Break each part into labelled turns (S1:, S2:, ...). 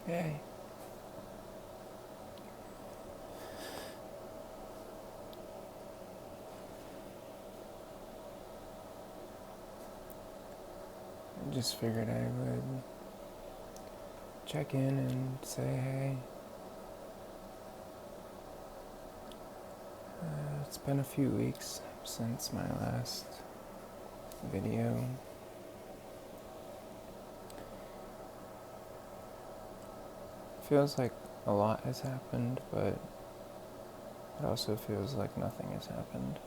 S1: Yay. I just figured I would check in and say hey. It's been a few weeks since my last video. Feels like a lot has happened, but it also feels like nothing has happened.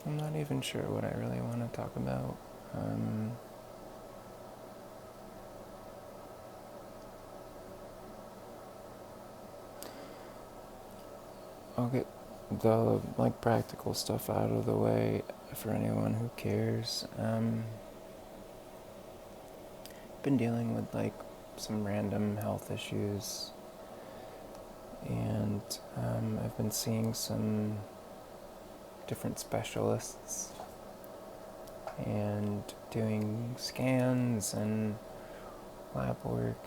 S1: I'm not even sure what I really want to talk about. I'll get the practical stuff out of the way for anyone who cares. Been dealing with some random health issues, and I've been seeing some different specialists and doing scans and lab work.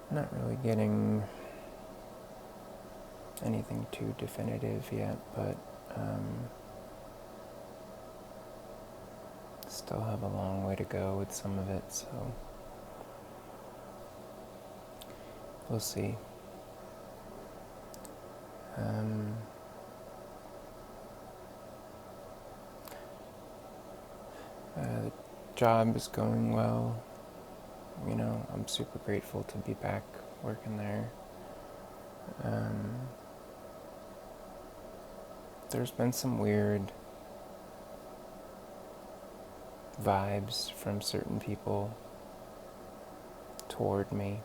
S1: Not really getting anything too definitive yet, but still have a long way to go with some of it, so we'll see. The job is going well. I'm super grateful to be back working there. There's been some weird vibes from certain people toward me.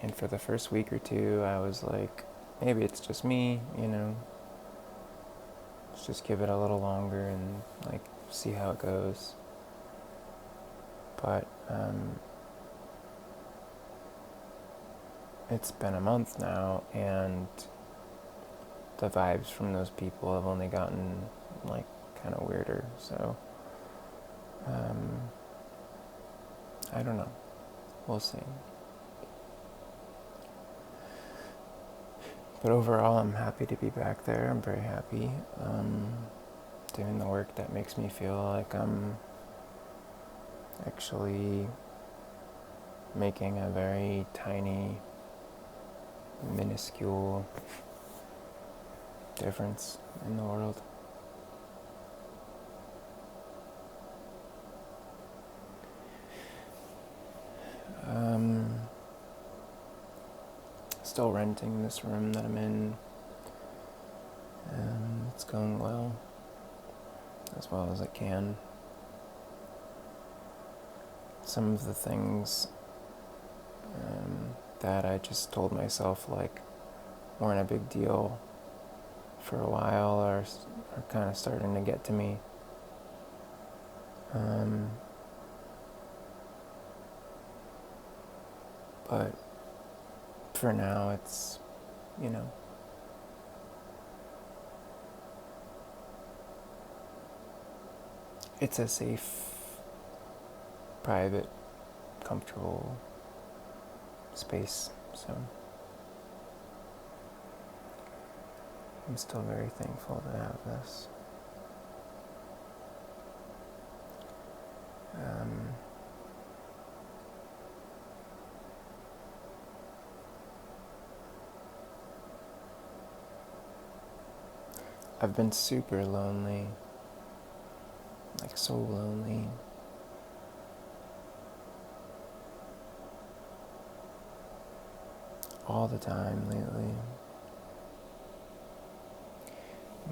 S1: And for the first week or two, I was like, maybe it's just me, let's just give it a little longer and see how it goes. But it's been a month now, and the vibes from those people have only gotten kind of weirder. So I don't know. We'll see. But overall, I'm happy to be back there. I'm very happy doing the work that makes me feel like I'm actually making a very tiny, minuscule difference in the world. Still renting this room that I'm in, and it's going well as it can. Some of the things that I just told myself weren't a big deal for a while are kind of starting to get to me. But for now, it's, it's a safe, private, comfortable space, so I'm still very thankful to have this. I've been super lonely, so lonely. All the time lately.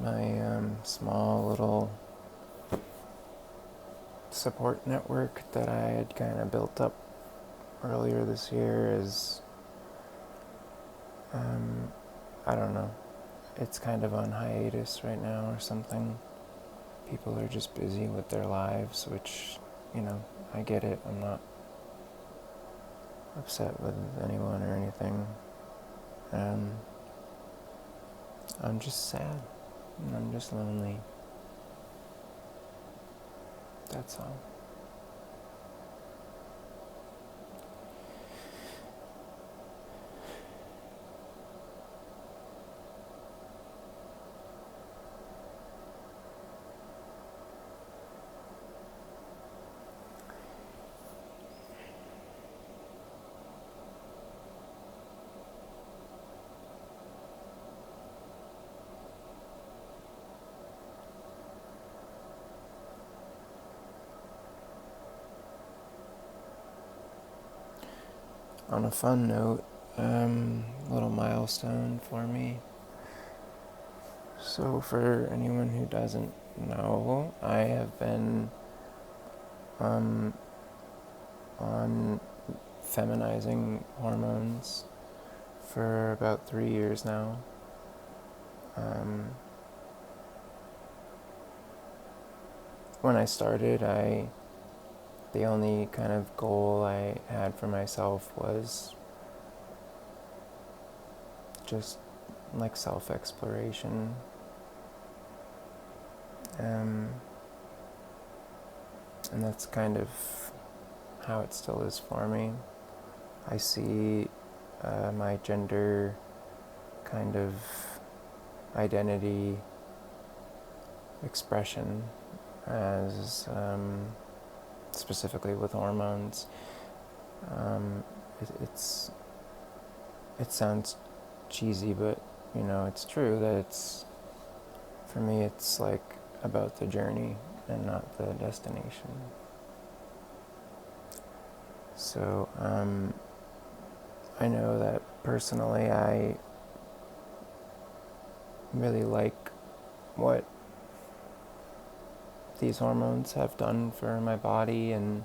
S1: My small little support network that I had kind of built up earlier this year is, I don't know, it's kind of on hiatus right now or something. people are just busy with their lives, which, I get it. I'm not upset with anyone or anything. I'm just sad, and I'm just lonely. That's all. On a fun note, little milestone for me. So for anyone who doesn't know, I have been on feminizing hormones for about 3 years now. When I started, the only kind of goal I had for myself was just like self-exploration. And that's kind of how it still is for me. I see my gender kind of identity expression as specifically with hormones. It sounds cheesy, but it's true that for me it's like about the journey and not the destination. So I know that personally I really like what these hormones have done for my body and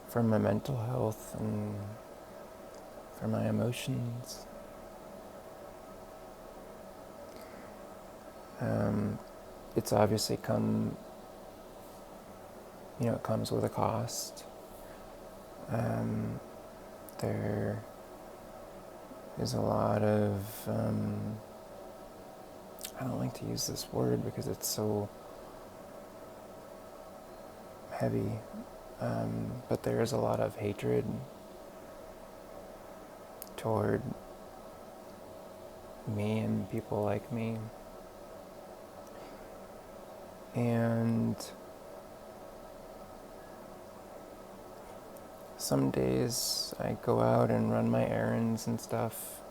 S1: for my mental health and for my emotions. It's obviously it comes with a cost. There is a lot of, I don't like to use this word because it's so heavy, but there is a lot of hatred toward me and people like me. And some days I go out and run my errands and stuff.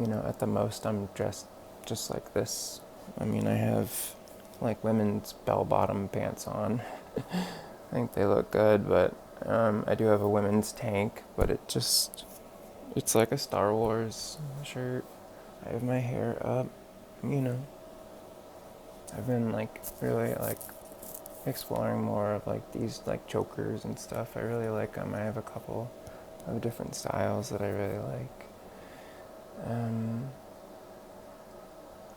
S1: At the most I'm dressed just like this. I have like women's bell-bottom pants on. I think they look good, but I do have a women's tank, but it's like a Star Wars shirt. I have my hair up, I've been really exploring more of these chokers and stuff. I really like them. I have a couple of different styles that I really like.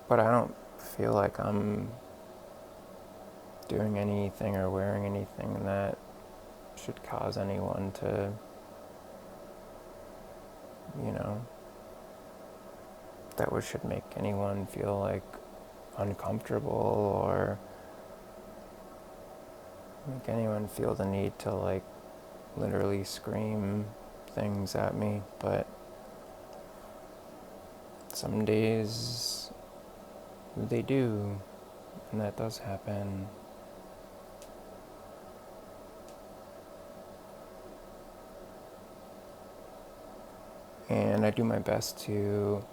S1: But I don't feel like I'm doing anything or wearing anything that should cause anyone to, that should make anyone feel uncomfortable or make anyone feel the need to literally scream things at me. But some days they do, and that does happen. And I do my best to,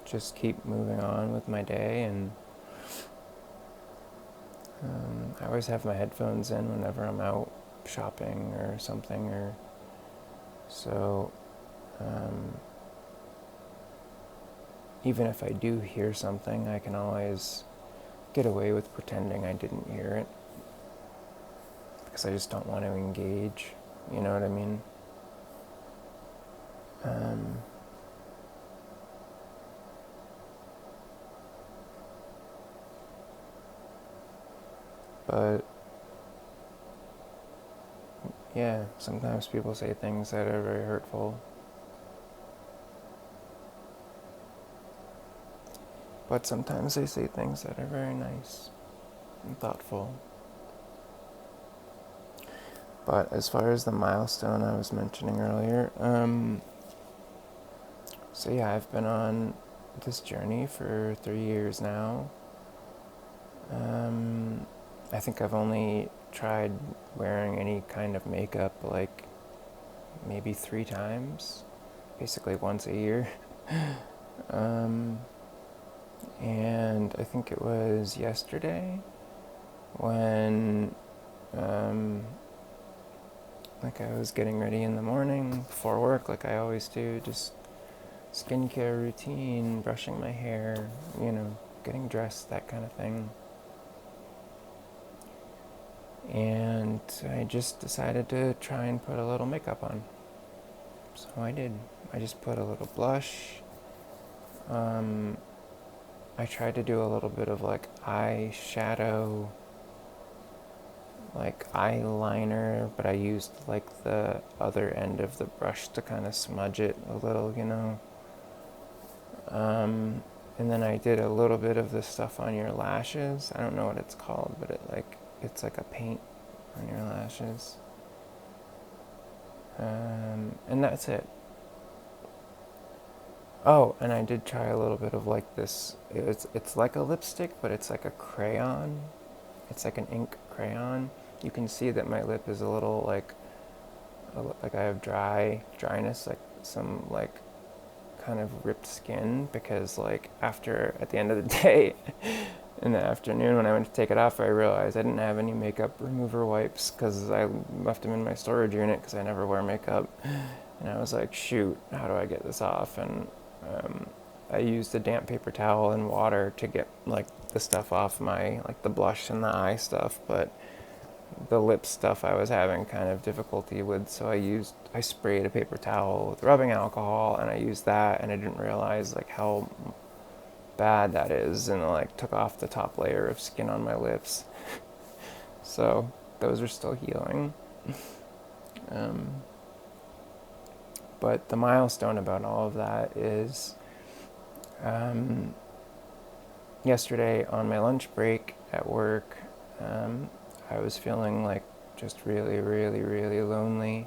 S1: just keep moving on with my day. And I always have my headphones in whenever I'm out shopping or something, so even if I do hear something, I can always get away with pretending I didn't hear it, because I just don't want to engage, you know what I mean? But yeah, sometimes people say things that are very hurtful. But sometimes they say things that are very nice and thoughtful. But as far as the milestone I was mentioning earlier, so yeah, I've been on this journey for 3 years now. I think I've only tried wearing any kind of makeup like maybe 3 times, basically once a year. um, and I think it was yesterday when like I was getting ready in the morning before work, like I always do, just skincare routine, brushing my hair, getting dressed, that kind of thing. And I just decided to try and put a little makeup on. So I did. I just put a little blush. I tried to do a little bit of like eyeshadow, like eyeliner, but I used like the other end of the brush to kind of smudge it a little. And then I did a little bit of the stuff on your lashes. I don't know what it's called, but it's like a paint on your lashes. And that's it. Oh, and I did try a little bit of like this. It's like a lipstick, but it's like a crayon. It's like an ink crayon. You can see that my lip is a little like I have dryness, like some like kind of ripped skin, because like at the end of the day, in the afternoon when I went to take it off, I realized I didn't have any makeup remover wipes because I left them in my storage unit because I never wear makeup. And I was like, shoot, how do I get this off? And I used a damp paper towel and water to get like the stuff off like the blush and the eye stuff, but the lip stuff I was having kind of difficulty with, so I sprayed a paper towel with rubbing alcohol, and I used that, and I didn't realize like how bad that is, and like took off the top layer of skin on my lips. So those are still healing. But the milestone about all of that is yesterday on my lunch break at work, I was feeling like just really, really, really lonely,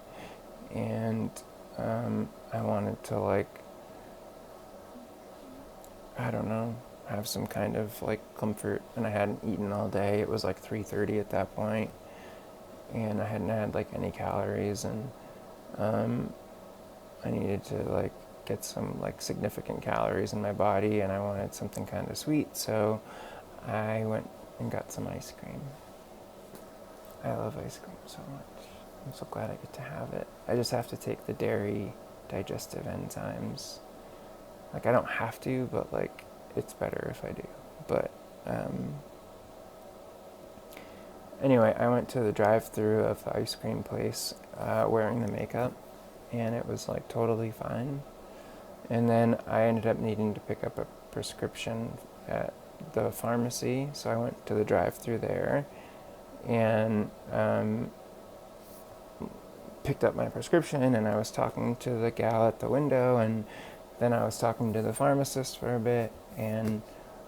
S1: and I wanted to I don't know, have some kind of like comfort, and I hadn't eaten all day. It was like 3:30 at that point, and I hadn't had like any calories, and I needed to like get some like significant calories in my body, and I wanted something kind of sweet, so I went and got some ice cream. I love ice cream so much. I'm so glad I get to have it. I just have to take the dairy digestive enzymes. Like I don't have to, but like it's better if I do. But anyway, I went to the drive-through of the ice cream place wearing the makeup, and it was like totally fine. And then I ended up needing to pick up a prescription at the pharmacy, so I went to the drive-through there and picked up my prescription, and I was talking to the gal at the window, and then I was talking to the pharmacist for a bit, and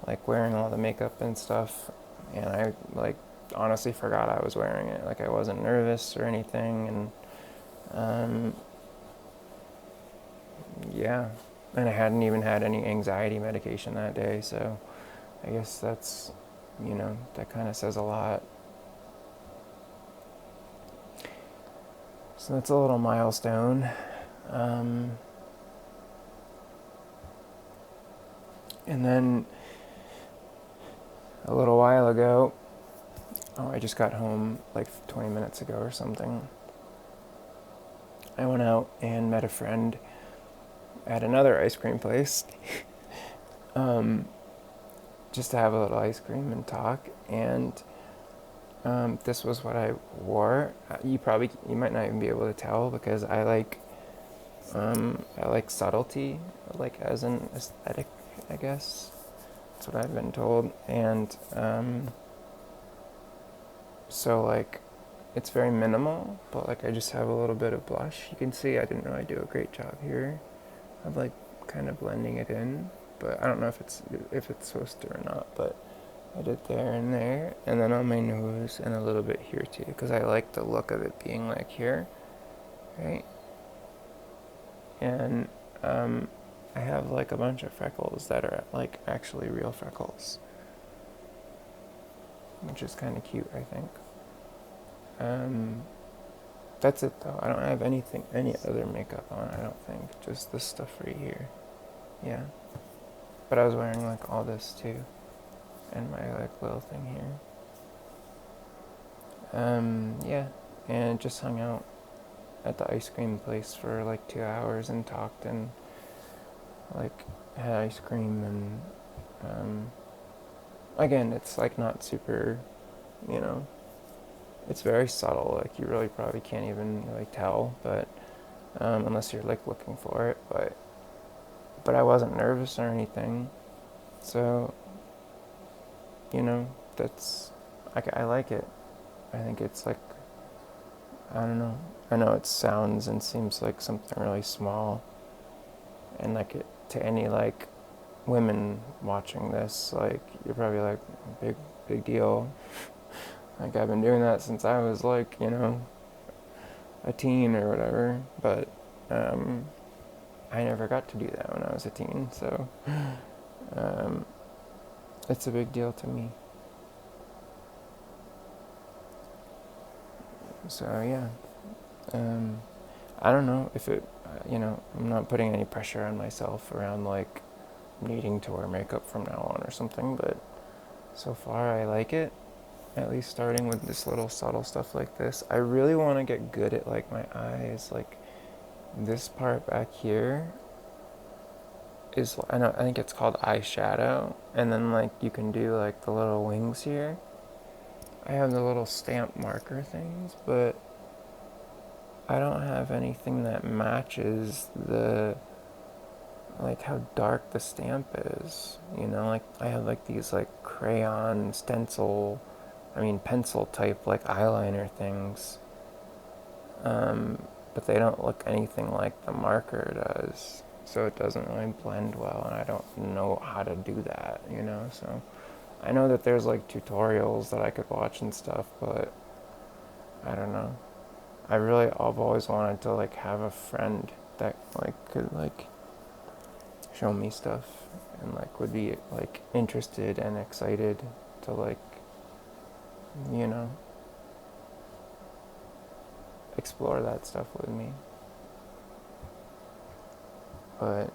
S1: like wearing all the makeup and stuff, and I like honestly forgot I was wearing it. Like I wasn't nervous or anything, and yeah, and I hadn't even had any anxiety medication that day, so I guess that's, that kind of says a lot. So that's a little milestone. And then a little while ago, I just got home like 20 minutes ago or something. I went out and met a friend at another ice cream place just to have a little ice cream and talk. And this was what I wore. You might not even be able to tell, because I like subtlety, like as an aesthetic, I guess. That's what I've been told. And So like, it's very minimal, but like I just have a little bit of blush. You can see I didn't really do a great job here of like kind of blending it in, but I don't know if it's supposed to or not, but I did there and there, and then on my nose and a little bit here too, because I like the look of it being like here, right? And I have like a bunch of freckles that are like actually real freckles, which is kind of cute, I think. Um, that's it though. I don't have any other makeup on, I don't think. Just this stuff right here. Yeah. But I was wearing like all this too, and my like little thing here. Yeah, and just hung out at the ice cream place for like 2 hours and talked and like had ice cream and again, it's like not super, you know, it's very subtle. Like you really probably can't even really tell, but unless you're like looking for it. But I wasn't nervous or anything, so you know that's I like it. I think it's like I don't know. I know it sounds and seems like something really small, and like it, to any like women watching this, like you're probably like big deal. Like I've been doing that since I was like a teen or whatever, but I never got to do that when I was a teen, so um, it's a big deal to me. So yeah, um, I don't know if it, I'm not putting any pressure on myself around like needing to wear makeup from now on or something, but so far I like it. At least starting with this little subtle stuff like this. I really want to get good at like my eyes, like this part back here is I think it's called eyeshadow, and then like you can do like the little wings here. I have the little stamp marker things, but I don't have anything that matches the like how dark the stamp is. Like I have like these like crayon pencil type like eyeliner things, but they don't look anything like the marker does. So it doesn't really blend well, and I don't know how to do that. So I know that there's like tutorials that I could watch and stuff, but I don't know. I've always wanted to like have a friend that like could like show me stuff and like would be like interested and excited to like, you know, explore that stuff with me. But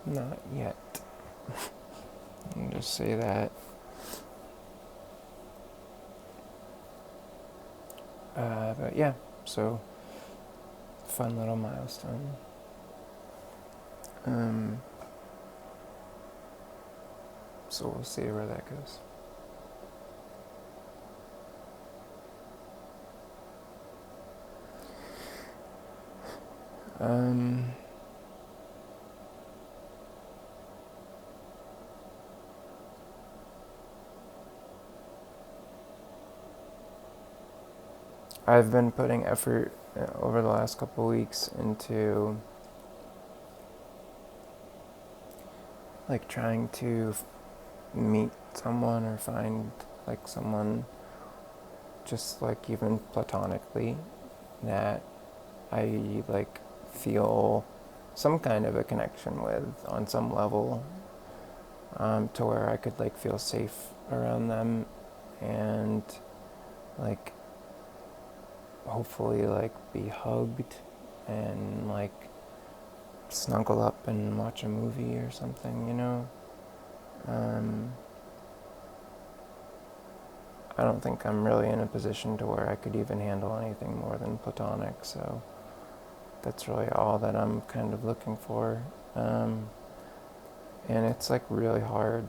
S1: not yet. I'll just say that. But yeah, so fun little milestone. So we'll see where that goes. I've been putting effort over the last couple of weeks into like trying to meet someone or find like someone just like even platonically that I like feel some kind of a connection with on some level, to where I could like feel safe around them and like hopefully like be hugged and like snuggle up and watch a movie or something. I don't think I'm really in a position to where I could even handle anything more than platonic, so that's really all that I'm kind of looking for. And it's like really hard.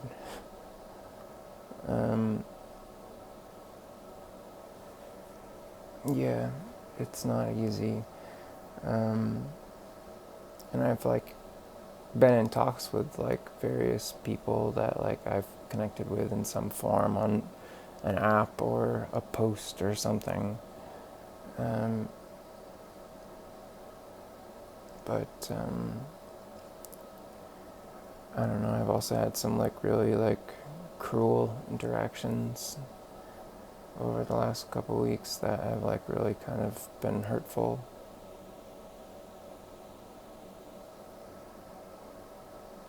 S1: Yeah, it's not easy. And I've like been in talks with like various people that like I've connected with in some form on an app or a post or something. Um, but I don't know. I've also had some like really like cruel interactions over the last couple weeks that have like really kind of been hurtful.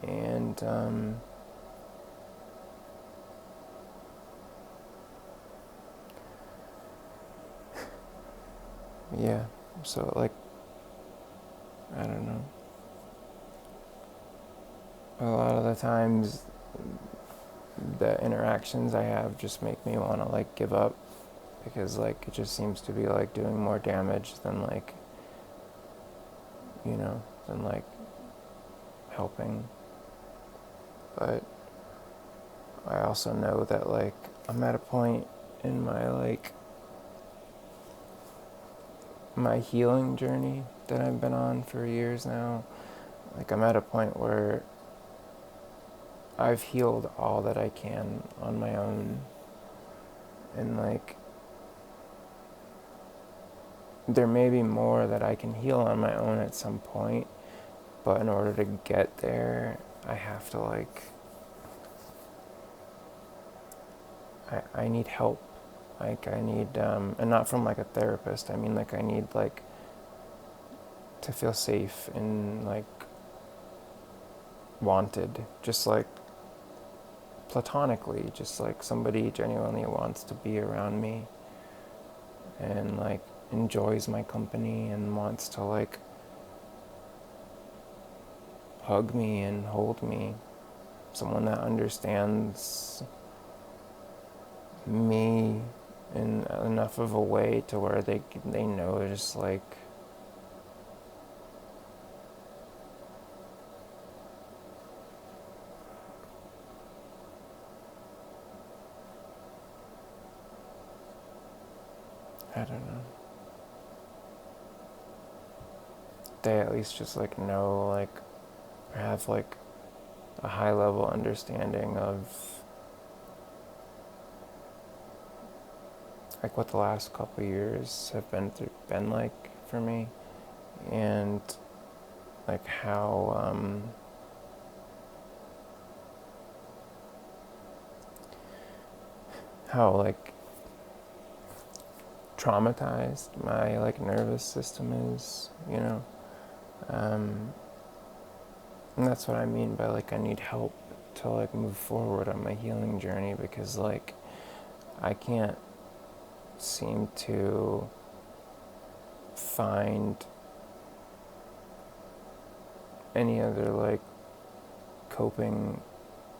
S1: And yeah, so like I don't know. A lot of the times the interactions I have just make me want to like give up because like it just seems to be like doing more damage than like, than like helping. But I also know that like I'm at a point in my like my healing journey that I've been on for years now. Like I'm at a point where I've healed all that I can on my own, and like there may be more that I can heal on my own at some point, but in order to get there, I have to like I need help. Like I need and not from like a therapist. I mean like I need like to feel safe and like wanted, just like platonically, just like somebody genuinely wants to be around me and like enjoys my company and wants to like hug me and hold me. Someone that understands me in enough of a way to where they know just like I don't know. They at least just like know like or have like a high level understanding of like what the last couple of years have been like for me, and like how like traumatized my like nervous system is, um, and that's what I mean by like I need help to like move forward on my healing journey, because like I can't seem to find any other like coping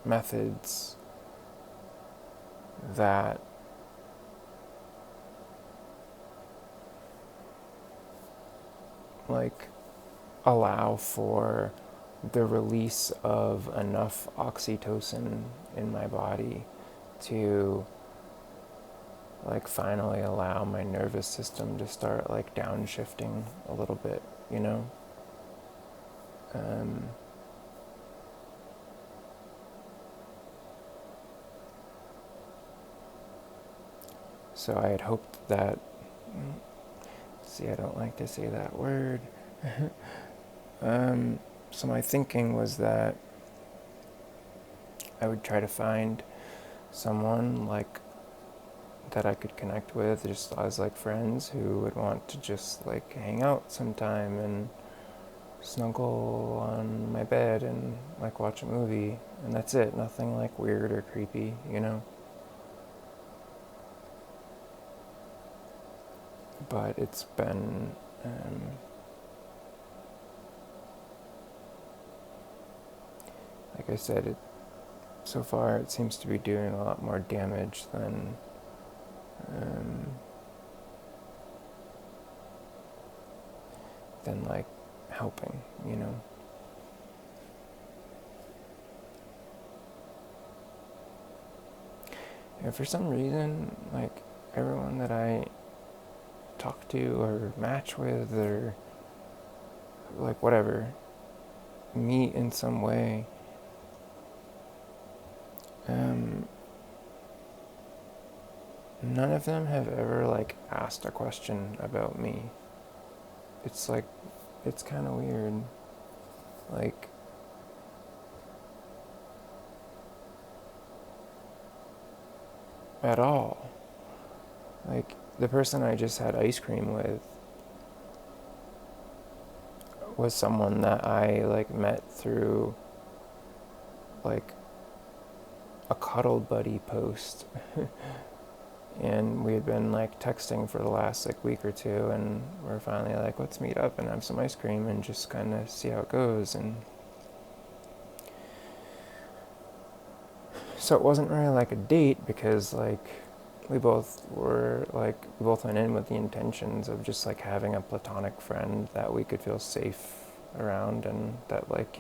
S1: methods that like allow for the release of enough oxytocin in my body to like finally allow my nervous system to start like downshifting a little bit, you know? Um, so I had hoped that, see, I don't like to say that word. So my thinking was that I would try to find someone like that I could connect with just as like friends who would want to just like hang out sometime and snuggle on my bed and like watch a movie, and that's it. Nothing like weird or creepy, you know? But it's been like I said, so far it seems to be doing a lot more damage um, than like helping, you know? And for some reason, like everyone that I talk to or match with or like whatever, meet in some way, none of them have ever like asked a question about me. It's like, it's kind of weird. Like, at all. Like, the person I just had ice cream with was someone that I like met through like a cuddle buddy post. And we had been like texting for the last like week or two, and we're finally like, let's meet up and have some ice cream and just kind of see how it goes. And so it wasn't really like a date, because like we both went in with the intentions of just like having a platonic friend that we could feel safe around, and that like,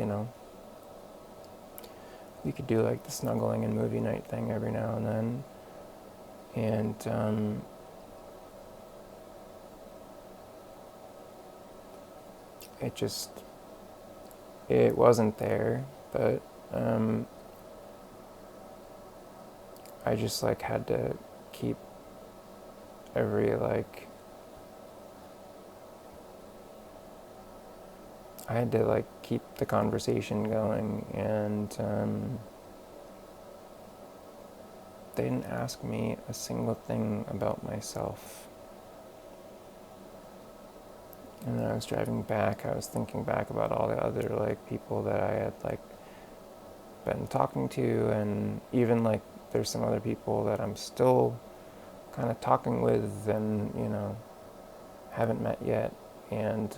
S1: we could do like the snuggling and movie night thing every now and then. And it wasn't there, but I just like had to keep every like I had to like keep the conversation going, and they didn't ask me a single thing about myself. And then I was driving back, I was thinking back about all the other like people that I had like been talking to, and even like there's some other people that I'm still kind of talking with and haven't met yet, and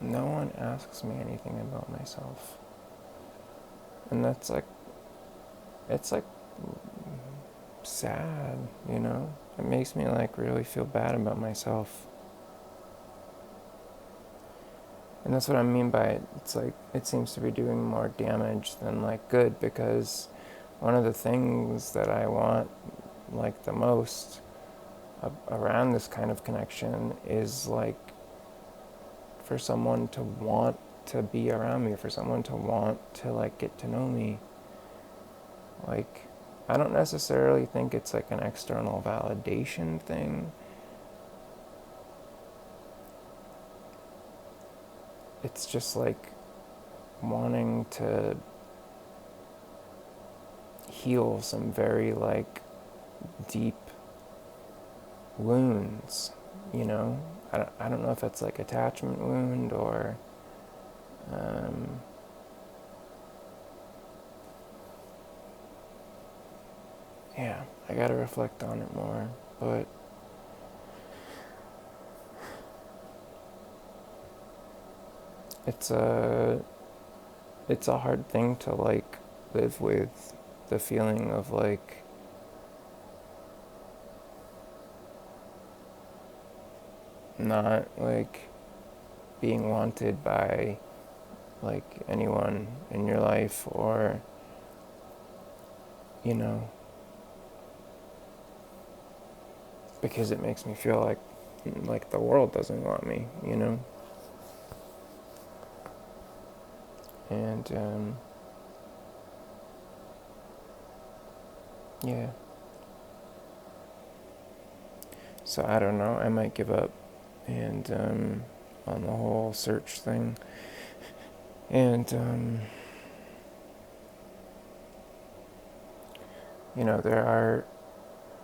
S1: no one asks me anything about myself. And that's like, it's like sad, it makes me like really feel bad about myself. And that's what I mean by it. It's like, it seems to be doing more damage than like good, because one of the things that I want like the most around this kind of connection is like for someone to want to be around me, for someone to want to like get to know me. Like, I don't necessarily think it's like an external validation thing. It's just like wanting to heal some very like deep wounds, you know? I don't know if it's like attachment wound or yeah, I gotta reflect on it more, but it's a hard thing to like live with, the feeling of like not like being wanted by like anyone in your life, or you know, because it makes me feel like the world doesn't want me, and yeah, so I don't know, I might give up and on the whole search thing, and there are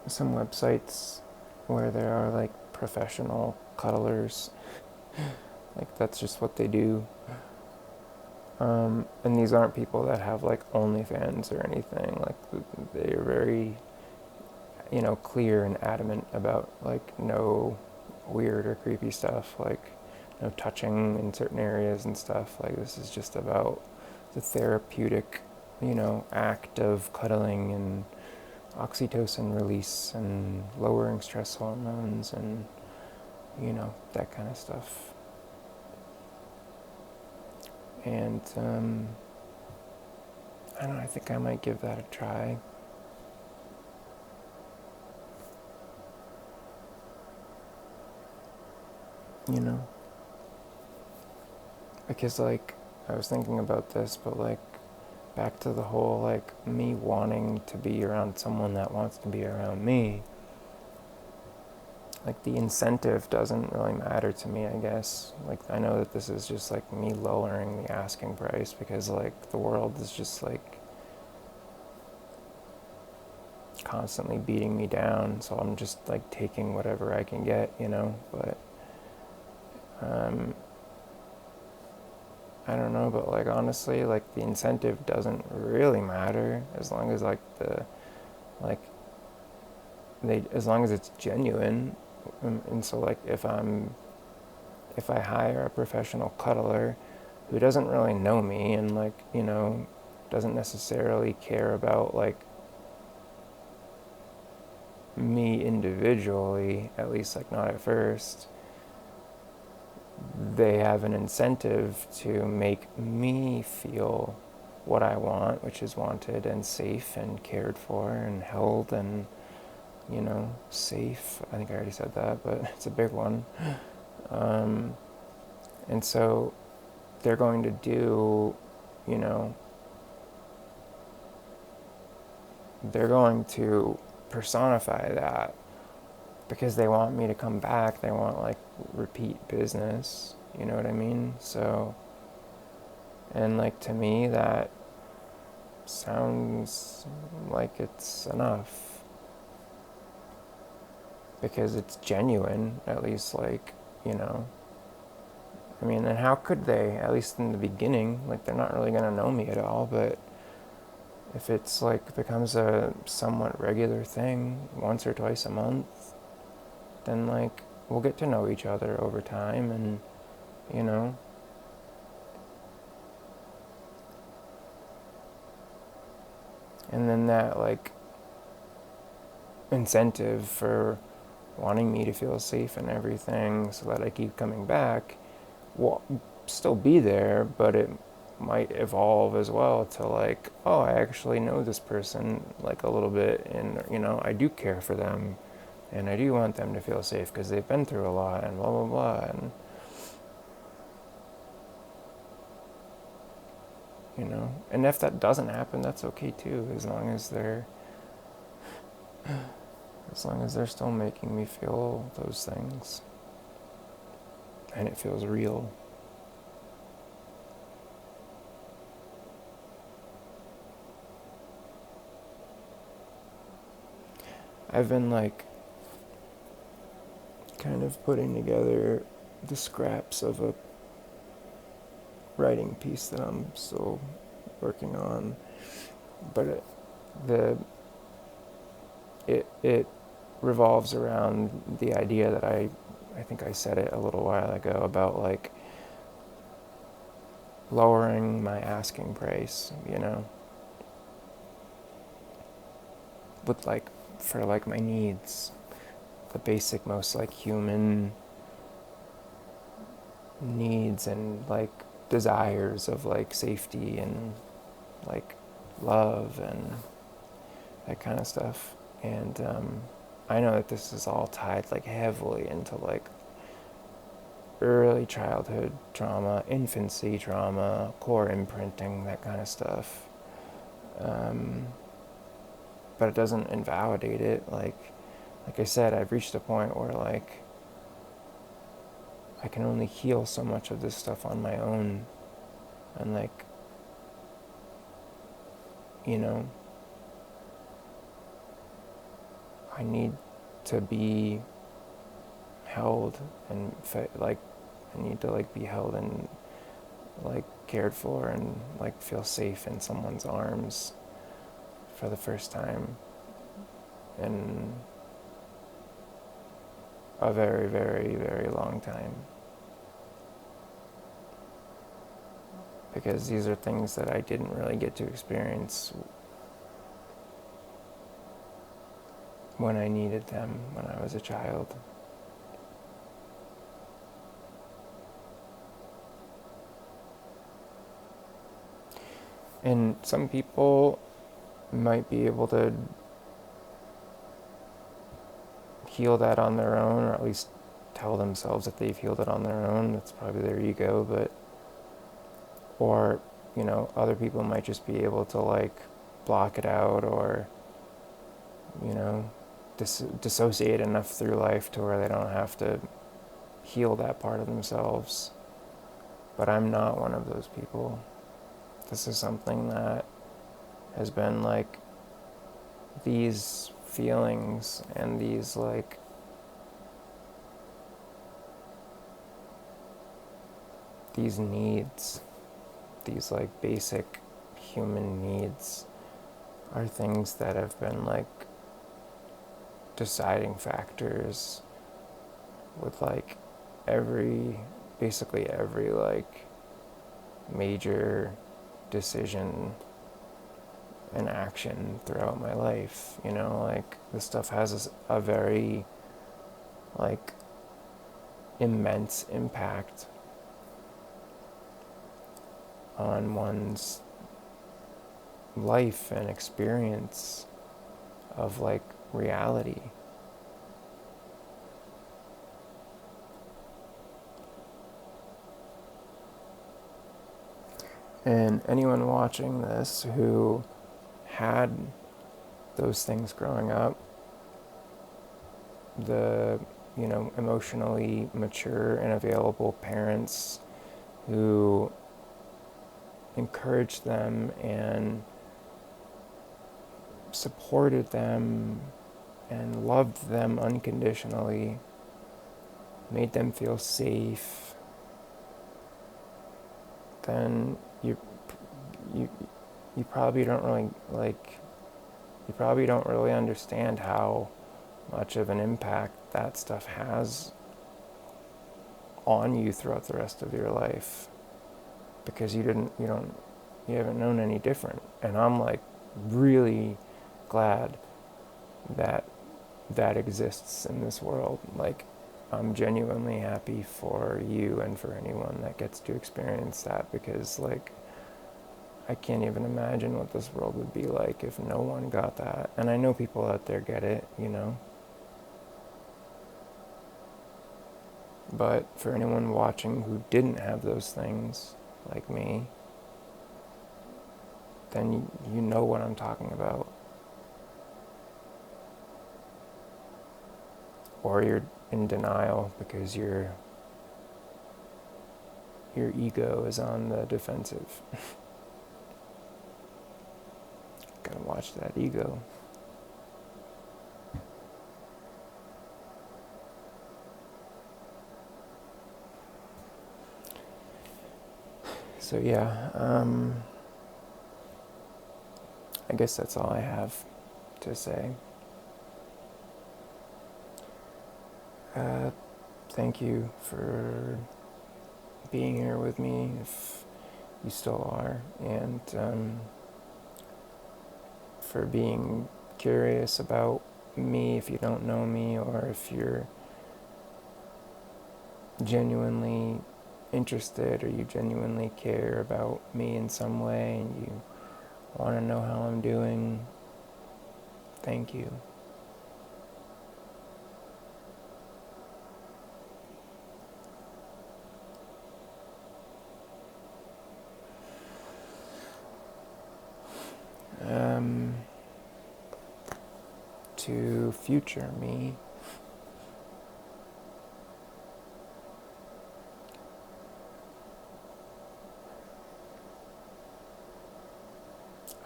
S1: some websites where there are like professional cuddlers, like that's just what they do. And these aren't people that have like OnlyFans or anything. Like they are very, clear and adamant about like no weird or creepy stuff, like no touching in certain areas and stuff. Like this is just about the therapeutic, act of cuddling and oxytocin release and lowering stress hormones and, that kind of stuff. And I don't know, I think I might give that a try. You know, because like I was thinking about this, but like back to the whole like me wanting to be around someone that wants to be around me. Like the incentive doesn't really matter to me, I guess. Like I know that this is just like me lowering the asking price because like the world is just like constantly beating me down, so I'm just like taking whatever I can get, you know. But um, I don't know, but like honestly, like the incentive doesn't really matter as long as like the like they as long as it's genuine. And so like if I hire a professional cuddler who doesn't really know me and like, you know, doesn't necessarily care about like me individually, at least like not at first, they have an incentive to make me feel what I want, which is wanted and safe and cared for and held and, you know, safe. I think I already said that, but it's a big one. Um, and so they're going to do, you know, they're going to personify that because they want me to come back. They want like repeat business. You know what I mean? So, and like to me, that sounds like it's enough because it's genuine, at least, like, you know. I mean, and how could they? At least in the beginning, like, they're not really going to know me at all, but if it's like becomes a somewhat regular thing once or twice a month, then like we'll get to know each other over time and, you know, and then that like incentive for wanting me to feel safe and everything so that I keep coming back will still be there, but it might evolve as well to like, oh, I actually know this person like a little bit and, you know, I do care for them and I do want them to feel safe because they've been through a lot and blah, blah, blah. And, you know, and if that doesn't happen, that's okay too, as long as they're still making me feel those things and it feels real. I've been like kind of putting together the scraps of a writing piece that I'm still working on, but the it revolves around the idea that I think I said it a little while ago about like lowering my asking price, you know, with like for like my needs, the basic most like human needs and like desires of like safety and like love and that kind of stuff. And I know that this is all tied like heavily into like early childhood trauma, infancy trauma, core imprinting, that kind of stuff. Um, but it doesn't invalidate it. Like I said, I've reached a point where like I can only heal so much of this stuff on my own, and like, you know, I need to be held and like I need to like be held and like cared for and like feel safe in someone's arms for the first time in a very, very, very long time. Because these are things that I didn't really get to experience when I needed them when I was a child. And some people might be able to heal that on their own, or at least tell themselves that they've healed it on their own. That's probably their ego, but Or, other people might just be able to like block it out, or, you know, dissociate enough through life to where they don't have to heal that part of themselves. But I'm not one of those people. This is something that has been like these feelings and these like these needs, these like basic human needs are things that have been like deciding factors with like basically every like major decision and action throughout my life. Like this stuff has a very like immense impact on one's life and experience of like reality. And anyone watching this who had those things growing up, the emotionally mature and available parents who encouraged them and supported them and loved them unconditionally, made them feel safe, then you you probably don't really understand how much of an impact that stuff has on you throughout the rest of your life, because you haven't known any different. And I'm like really glad that that exists in this world. Like, I'm genuinely happy for you and for anyone that gets to experience that, because like I can't even imagine what this world would be like if no one got that. And I know people out there get it, But for anyone watching who didn't have those things, like me, then you know what I'm talking about. Or you're in denial because your ego is on the defensive. Gotta watch that ego. So yeah, I guess that's all I have to say. Thank you for being here with me, if you still are, and for being curious about me if you don't know me, or if you're genuinely interested or you genuinely care about me in some way and you want to know how I'm doing. Thank you. To future me,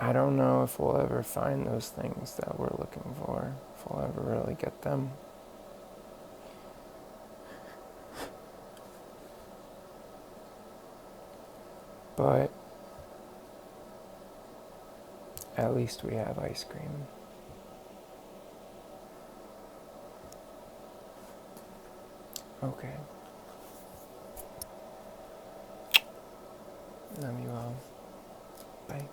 S1: I don't know if we'll ever find those things that we're looking for, if we'll ever really get them. But at least we have ice cream. Okay. Love you all. Bye.